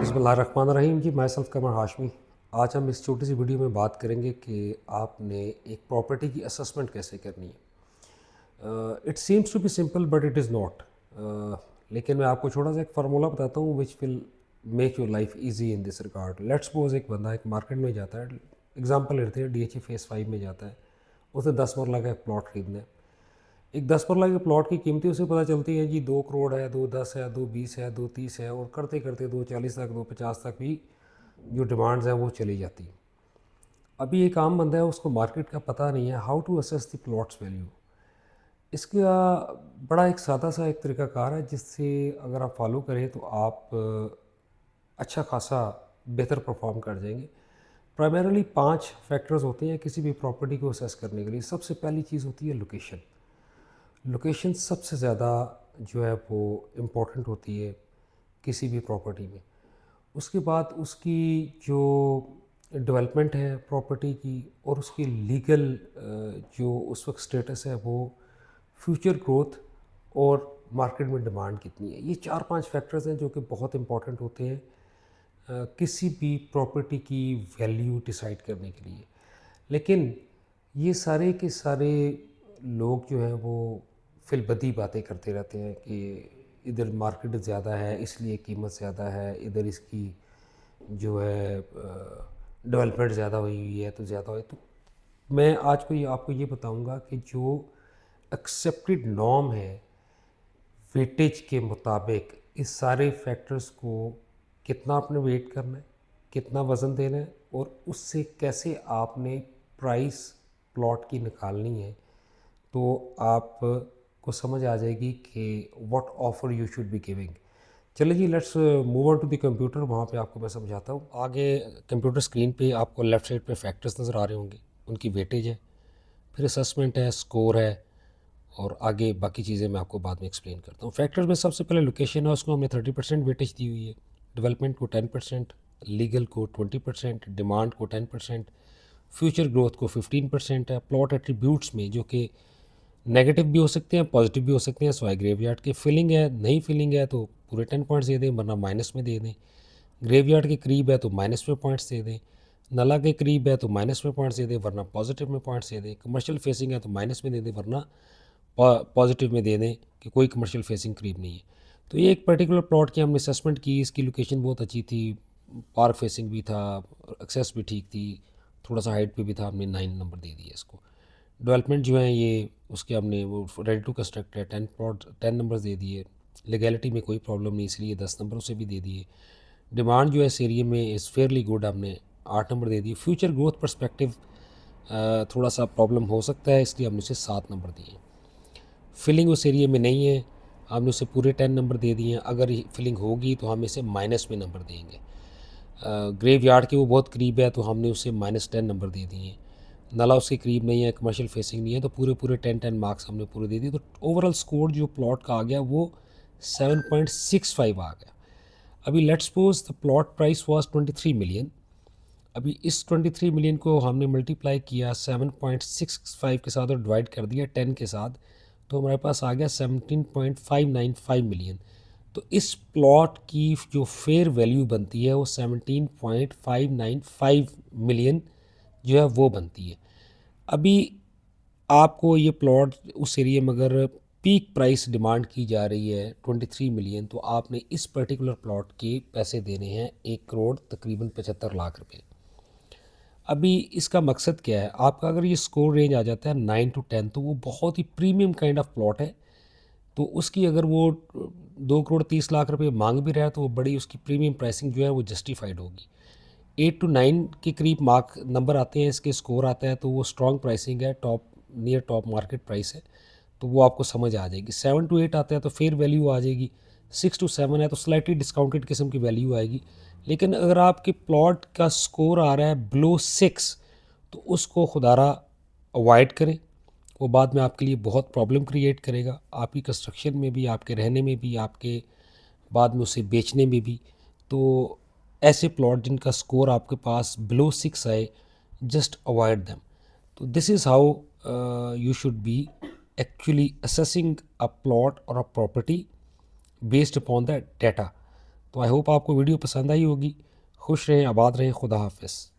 बिस्मिल्लाहिर्रहमानिर्रहीम जी। My self कमर हाशमी। आज हम इस छोटी सी वीडियो में बात करेंगे कि आपने एक प्रॉपर्टी की असेसमेंट कैसे करनी है। It seems to be simple but it is not. लेकिन मैं आपको छोटा सा एक फार्मूला बताता हूँ which will make your life easy in this regard. Let's suppose एक बंदा एक मार्केट में जाता है, एग्जांपल लेते हैं DHA फेज़ 5 में जाता है, उसे 10 मरला का एक प्लॉट खरीदना है। एक 10 मरला के प्लॉट की कीमतें उसे पता चलती है जी 2 करोड़ है, 210 है, 220 है, 230 है, और करते करते 240 तक, 250 तक भी जो डिमांड्स हैं वो चली जाती हैं। अभी एक आम बंदा है, उसको मार्केट का पता नहीं है how to assess the plots value. इसका बड़ा एक सादा सा एक तरीकाकार है जिससे अगर आप फॉलो करें तो आप अच्छा खासा बेहतर परफॉर्म कर जाएंगे। प्राइमरीली 5 फैक्टर्स होते हैं किसी भी प्रॉपर्टी को असेस करने के लिए। सबसे पहली चीज़ होती है लोकेशन। लोकेशन सबसे ज़्यादा जो है वो इम्पोर्टेंट होती है किसी भी प्रॉपर्टी में। उसके बाद उसकी जो डेवलपमेंट है प्रॉपर्टी की, और उसकी लीगल जो उस वक्त स्टेटस है वो, फ्यूचर ग्रोथ, और मार्केट में डिमांड कितनी है। ये 4-5 फैक्टर्स हैं जो कि बहुत इंपॉर्टेंट होते हैं किसी भी प्रॉपर्टी की वैल्यू डिसाइड करने के लिए। लेकिन ये सारे के सारे लोग जो हैं वो फिलबदी बातें करते रहते हैं कि इधर मार्केट ज़्यादा है इसलिए कीमत ज़्यादा है, इधर इसकी जो है डेवलपमेंट ज़्यादा हुई हुई है तो ज़्यादा हुई। तो मैं आज को ये आपको ये बताऊंगा कि जो एक्सेप्टेड नॉर्म है वेटेज के मुताबिक इस सारे फैक्टर्स को कितना आपने वेट करना है, कितना वज़न देना है, और उससे कैसे आपने प्राइस प्लॉट की निकालनी है, तो आप को समझ आ जाएगी कि what offer you should be giving. चलिए जी, let's move on to the computer. वहाँ पे आपको मैं समझाता हूँ। आगे कंप्यूटर स्क्रीन पे आपको लेफ़्ट साइड पे फैक्टर्स नज़र आ रहे होंगे, उनकी वेटेज है, फिर असेसमेंट है, स्कोर है, और आगे बाकी चीज़ें मैं आपको बाद में एक्सप्लेन करता हूँ। फैक्टर्स में सबसे पहले लोकेशन है, उसको हमने 30% वेटेज दी हुई है, डेवलपमेंट को 10%, लीगल को 20%, डिमांड को 10%, फ्यूचर ग्रोथ को 15% है। प्लॉट एट्रीब्यूट्स में जो कि नेगेटिव भी हो सकते हैं, पॉजिटिव भी हो सकते हैं, सवाए ग्रेवयार्ड के। फिलिंग है, नहीं फिलिंग है तो पूरे 10 पॉइंट्स दे दें, वरना माइनस में दे दें। ग्रेवयार्ड के करीब है तो माइनस में पॉइंट्स दे दें, नला के करीब है तो माइनस में पॉइंट्स दे दें, वरना पॉजिटिव में पॉइंट्स दे दें। कमर्शियल फेसिंग है तो माइनस में दे दें, वरना पॉजिटिव में दे दें कि कोई कमर्शियल फेसिंग करीब नहीं है। तो ये एक पर्टिकुलर प्लॉट की हमने असेसमेंट की, इसकी लोकेशन बहुत अच्छी थी, पार्क फेसिंग भी था, एक्सेस भी ठीक थी, थोड़ा सा हाइट पे भी था, हमने 9 नंबर दे दिया इसको। डेवलपमेंट जो है ये उसके हमने वो रेडी टू कंस्ट्रक्ट है, 10 नंबर्स दे दिए। लीगैलिटी में कोई प्रॉब्लम नहीं, इसलिए 10 नंबर उसे भी दे दिए। डिमांड जो है इस एरिया में इज़ फेयरली गुड, हमने 8 नंबर दे दिए। फ्यूचर ग्रोथ परस्पेक्टिव थोड़ा सा प्रॉब्लम हो सकता है, इसलिए हमने उसे 7 नंबर दिए। फिलिंग उस एरिया में नहीं है, हमने उसे पूरे 10 नंबर दे दिए हैं। अगर फिलिंग होगी तो हम इसे माइनस में नंबर देंगे। ग्रेव यार्ड के वो बहुत करीब है तो हमने उसे -10 नंबर दे दिए हैं। नाला उसके करीब नहीं है, कमर्शियल फेसिंग नहीं है, तो पूरे पूरे 10 मार्क्स हमने पूरे दे दिए। तो ओवरऑल स्कोर जो प्लॉट का आ गया वो 7.65 आ गया। अभी let's suppose the plot price was 23 million. अभी इस 23 मिलियन को हमने मल्टीप्लाई किया 7.65 के साथ और डिवाइड कर दिया 10 के साथ, तो हमारे पास आ गया 17.595 मिलियन। तो इस प्लॉट की जो फेयर वैल्यू बनती है वो 17.595 मिलियन जो है वो बनती है। अभी आपको ये प्लॉट उस एरिया में अगर पीक प्राइस डिमांड की जा रही है 23 मिलियन, तो आपने इस पर्टिकुलर प्लॉट के पैसे देने हैं 1 करोड़ तकरीबन 75 लाख रुपए। अभी इसका मकसद क्या है, आपका अगर ये स्कोर रेंज आ जाता है 9 to 10, तो वो बहुत ही प्रीमियम काइंड ऑफ प्लॉट है। तो उसकी अगर वो 2 करोड़ 30 लाख रुपए मांग भी रहा है तो वो बड़ी उसकी प्रीमियम प्राइसिंग जो है वो जस्टिफाइड होगी। 8 to 9 के करीब मार्क नंबर आते हैं, इसके स्कोर आता है, तो वो स्ट्रॉन्ग प्राइसिंग है, top near top market price है, तो वो आपको समझ आ जाएगी। 7 to 8 आता है तो फेयर वैल्यू आ जाएगी। 6 to 7 है तो स्लाइटली डिस्काउंटेड किस्म की वैल्यू आएगी। लेकिन अगर आपके प्लॉट का स्कोर आ रहा है बिलो 6, तो उसको खुदारा अवॉइड करें। वो बाद में आपके लिए बहुत प्रॉब्लम क्रिएट करेगा, आपकी कंस्ट्रक्शन में भी, आपके रहने में भी, आपके बाद में उसे बेचने में भी। तो ऐसे प्लॉट जिनका स्कोर आपके पास बिलो 6 आए, जस्ट अवॉइड दैम। तो this is how you should B actually assessing a plot or a property based upon the data। तो आई होप आपको वीडियो पसंद आई होगी। खुश रहें, आबाद रहें, खुदा हाफिज़।